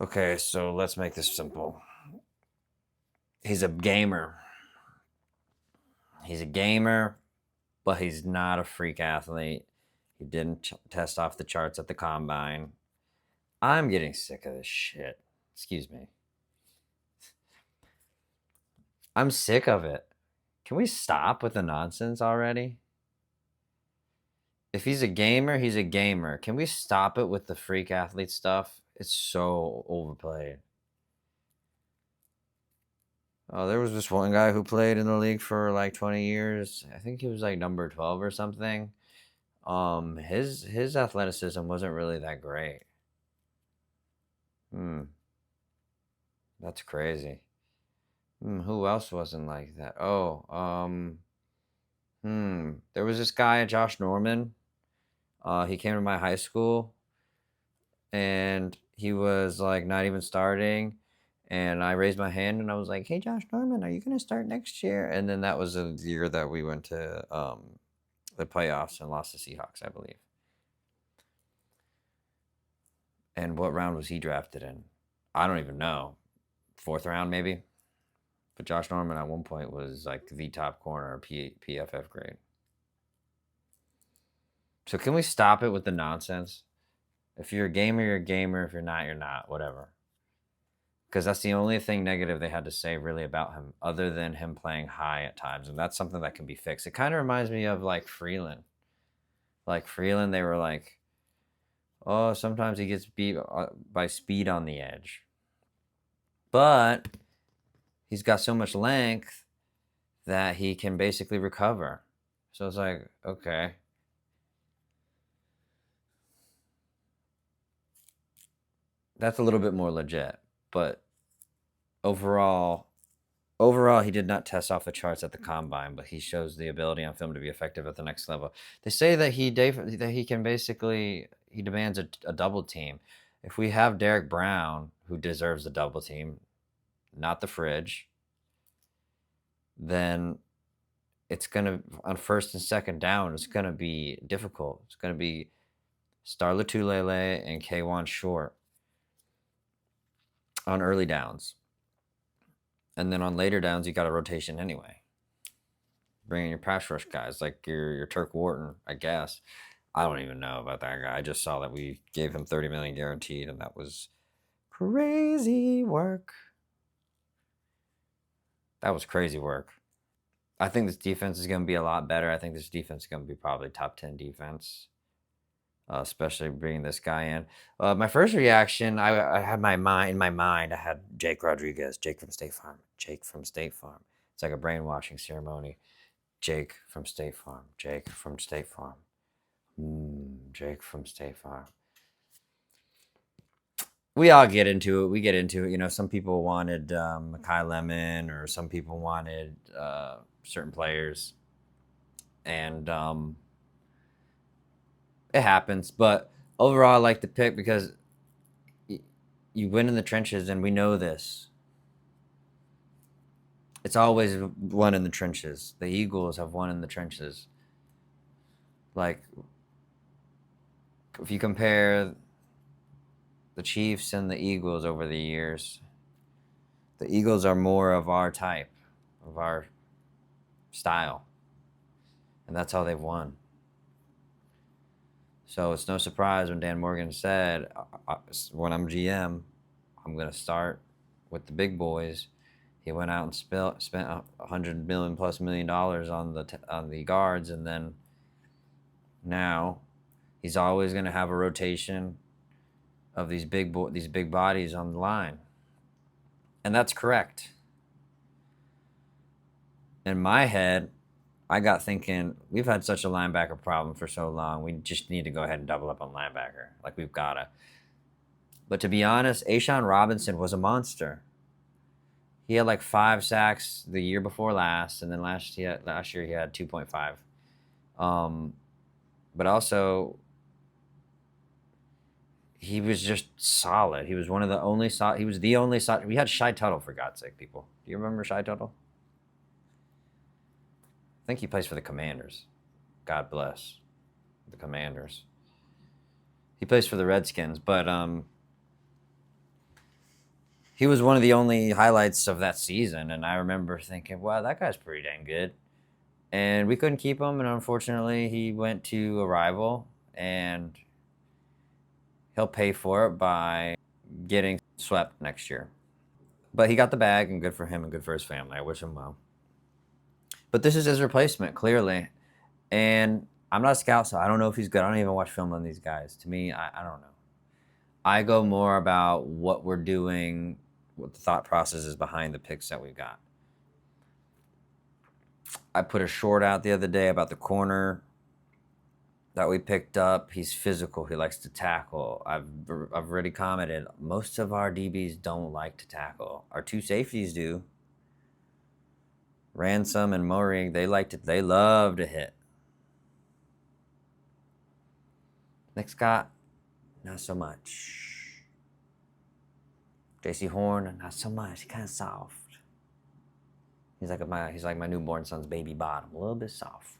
Okay, so let's make this simple. He's a gamer. He's a gamer, but he's not a freak athlete. He didn't test off the charts at the combine. I'm getting sick of this shit. Excuse me. I'm sick of it. Can we stop with the nonsense already? If he's a gamer, he's a gamer. Can we stop it with the freak athlete stuff? It's so overplayed. Oh, there was this one guy who played in the league for like 20 years. I think he was like number 12 or something. His athleticism wasn't really that great. Hmm, that's crazy. Who else wasn't like that? There was this guy, Josh Norman. He came to my high school and he was like not even starting. And I raised my hand and I was like, "Hey, Josh Norman, are you going to start next year?" And then that was the year that we went to the playoffs and lost to Seahawks, I believe. And what round was he drafted in? I don't even know. Fourth round, maybe. But Josh Norman at one point was like the top corner PFF grade. So can we stop it with the nonsense? If you're a gamer, you're a gamer. If you're not, you're not. Whatever. Because that's the only thing negative they had to say really about him, other than him playing high at times, and that's something that can be fixed. It kind of reminds me of like Freeland. Like Freeland, they were like, "Oh, sometimes he gets beat by speed on the edge, but he's got so much length that he can basically recover." So it's like, okay, that's a little bit more legit. But overall, overall, he did not test off the charts at the combine, but he shows the ability on film to be effective at the next level. They say that he can basically he demands a double team. If we have Derrick Brown, who deserves a double team, not the fridge, then it's gonna on first and second down. It's gonna be difficult. It's gonna be Star Latulele and K1 Short on early downs, and then on later downs you got a rotation anyway. Bringing your pass rush guys like your Turk Wharton, I guess. I don't even know about that guy. I just saw that we gave him 30 million guaranteed, and that was crazy work. That was crazy work. I think this defense is going to be a lot better. I think this defense is going to be probably top 10 defense, especially bringing this guy in. My first reaction, I had my mind in my mind. I had Jake Rodriguez, Jake from State Farm, Jake from State Farm. It's like a brainwashing ceremony. Jake from State Farm, Jake from State Farm. Jake from State Farm. We all get into it. We get into it. You know, some people wanted Kai Lemon, or some people wanted certain players, and it happens. But overall, I like the pick because you win in the trenches, and we know this. It's always won in the trenches. The Eagles have won in the trenches. Like, if you compare the Chiefs and the Eagles over the years, the Eagles are more of our type, of our style, and that's how they've won. So it's no surprise when Dan Morgan said, "When I'm GM, I'm going to start with the big boys." He went out and spent $100 million+ on the guards, and then now he's always going to have a rotation of these big bodies on the line, and that's correct. In my head, I got thinking we've had such a linebacker problem for so long. We just need to go ahead and double up on linebacker. Like, we've gotta. But to be honest, Ashawn Robinson was a monster. He had like 5 sacks the year before last, and then last year he had 2.5. But also he was just solid. He was one of the only solid. He was the only solid. We had Shy Tuttle, for God's sake, people. Do you remember Shy Tuttle? I think he plays for the Commanders. God bless the Commanders. He plays for the Redskins, but he was one of the only highlights of that season, and I remember thinking, wow, that guy's pretty dang good. And we couldn't keep him, and unfortunately, he went to a rival, and he'll pay for it by getting swept next year. But he got the bag, and good for him and good for his family. I wish him well. But this is his replacement, clearly. And I'm not a scout, so I don't know if he's good. I don't even watch film on these guys. To me, I don't know. I go more about what we're doing, what the thought process is behind the picks that we've got. I put a short out the other day about the corner that we picked up. He's physical. He likes to tackle. I've already commented. Most of our DBs don't like to tackle. Our two safeties do. Ransom and Murray, they love to hit. Nick Scott, not so much. JC Horn, not so much. Kind of soft. He's like my newborn son's baby bottom, a little bit soft.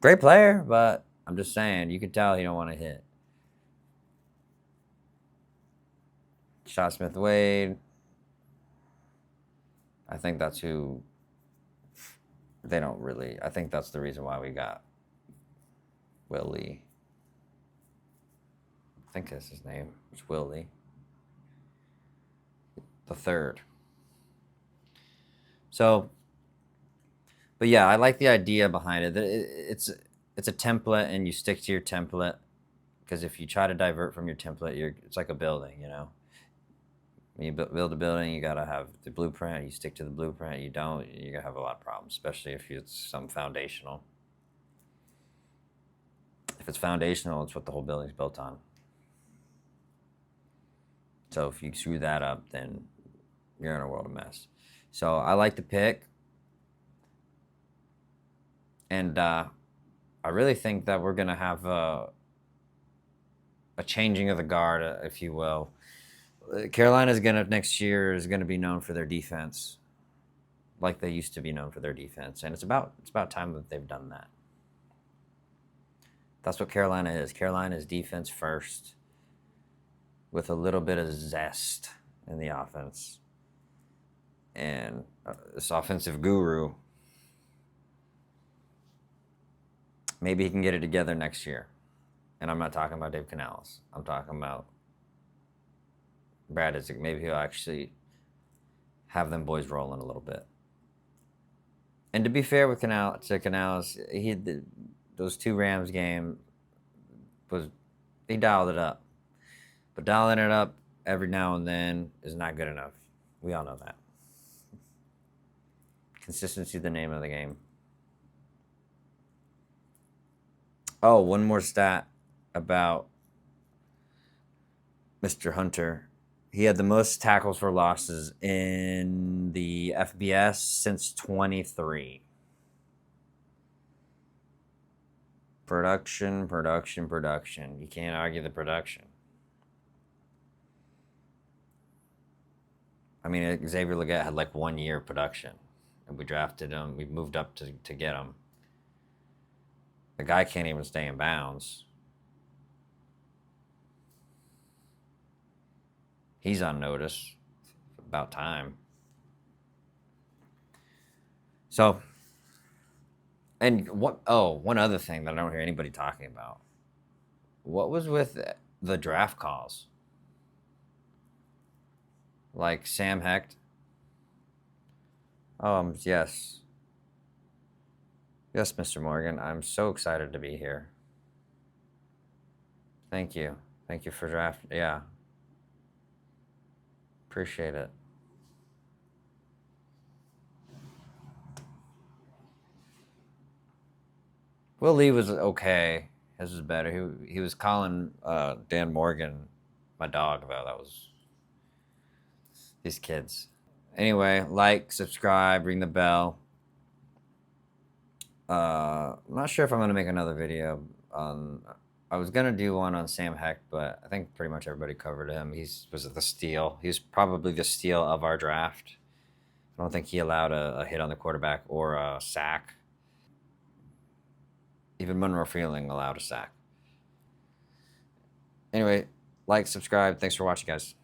Great player, but I'm just saying, you can tell he don't want to hit. Shot Smith Wade. I think that's who they don't really. I think that's the reason why we got Will Lee. I think that's his name. It's Will Lee. The third. So, but yeah, I like the idea behind it. It's a template, and you stick to your template. Because if you try to divert from your template, it's like a building, you know. When you build a building, you gotta have the blueprint. You stick to the blueprint. You don't, you're gonna have a lot of problems, especially if it's some foundational. If it's foundational, it's what the whole building's built on. So if you screw that up, then you're in a world of mess. So I like the pick. And I really think that we're going to have a changing of the guard, if you will. Carolina's next year is going to be known for their defense, like they used to be known for their defense. And it's about time that they've done that. That's what Carolina is. Carolina is defense first with a little bit of zest in the offense. And this offensive guru, maybe he can get it together next year. And I'm not talking about Dave Canales. I'm talking about Brad Isaac. Maybe he'll actually have them boys rolling a little bit. And to be fair with Canales, those two Rams game he dialed it up. But dialing it up every now and then is not good enough. We all know that. Consistency is the name of the game. Oh, one more stat about Mr. Hunter. He had the most tackles for losses in the FBS since 23. Production. You can't argue the production. I mean, Xavier Legette had like 1 year of production. And we drafted him. We moved up to get him. The guy can't even stay in bounds. He's on notice. About time. So, and one other thing that I don't hear anybody talking about. What was with the draft calls? Like Sam Hecht. Yes. Yes, Mr. Morgan. I'm so excited to be here. Thank you. Thank you for draft. Yeah. Appreciate it. Will Lee was okay. His was better. He was calling Dan Morgan my dog, though. That was these kids. Anyway, like, subscribe, ring the bell. I'm not sure if I'm going to make another video on... I was going to do one on Sam Hecht, but I think pretty much everybody covered him. He was the steal. He was probably the steal of our draft. I don't think he allowed a hit on the quarterback or a sack. Even Monroe Freeling allowed a sack. Anyway, like, subscribe. Thanks for watching, guys.